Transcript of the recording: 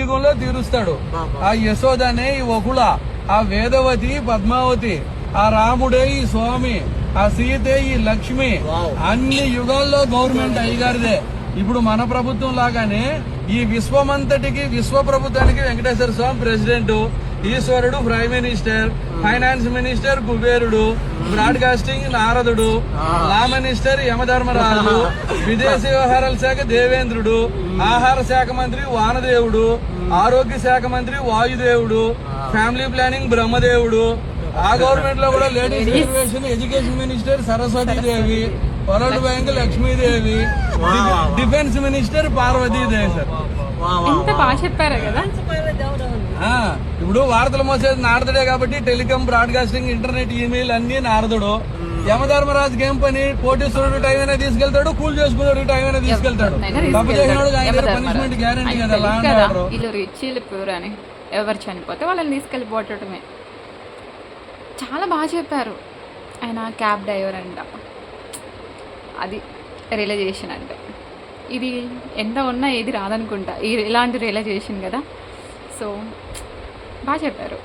యుగంలో తీరుస్తాడు. ఆ యశోదనే ఈ వకుళ, ఆ వేదవతి పద్మావతి, ఆ రాముడే ఈ స్వామి, ఆ సీతే ఈ లక్ష్మి. అన్ని యుగాల్లో గవర్నమెంట్ అయ్యగారిదే. ఇప్పుడు మన ప్రభుత్వం లాగానే ఈ విశ్వమంతటికి, విశ్వ ప్రభుత్వానికి వెంకటేశ్వర స్వామి ప్రెసిడెంట్, ఈశ్వరుడు ప్రైమ్ మినిస్టర్, ఫైనాన్స్ మినిస్టర్ కుబేరుడు, బ్రాడ్కాస్టింగ్ నారదుడు, లా మినిస్టర్ యమధర్మరాజు, విదేశీ వ్యవహారాల శాఖ దేవేంద్రుడు, ఆహార శాఖ మంత్రి వానదేవుడు, ఆరోగ్య శాఖ మంత్రి వాయుదేవుడు, ఫ్యామిలీ ప్లానింగ్ బ్రహ్మదేవుడు. ఆ గవర్నమెంట్ లో కూడా ladies reservation education minister Saraswatidevi, world bank Lakshmidevi, defence minister Parvatidevi. Sir ఎంత బాగా చెప్పారు కదా. ఇప్పుడు వార్తలు మోసేది నారదుడే కాబట్టి టెలికాం, బ్రాడ్కాస్టింగ్, ఇంటర్నెట్, ఈమెయిల్ అన్ని నారదుడు. యమధర్మరాజుకి ఏం పని? కోటేశ్వరుడు టైం అయినా తీసుకెళ్తాడు, కూల్ చేసుకున్నాడు టైం అయినా తీసుకెళ్తాడు. తప్పు చేసినోడు ఆయన పనిష్మెంట్ గ్యారంటీ కదా. వీళ్ళు రిచ్ పూర్ అని ఎవరు చనిపోతే వాళ్ళని తీసుకెళ్ళిపోవటమే. చాలా బాగా చెప్పారు. ఆయన క్యాబ్ డ్రైవర్ అంట, అది రియలైజేషన్ అంటే. ఇది ఎంత ఉన్నా ఏది రాదనుకుంటా ఇలాంటి రియలైజేషన్ కదా. సో బాగా చెప్పారు.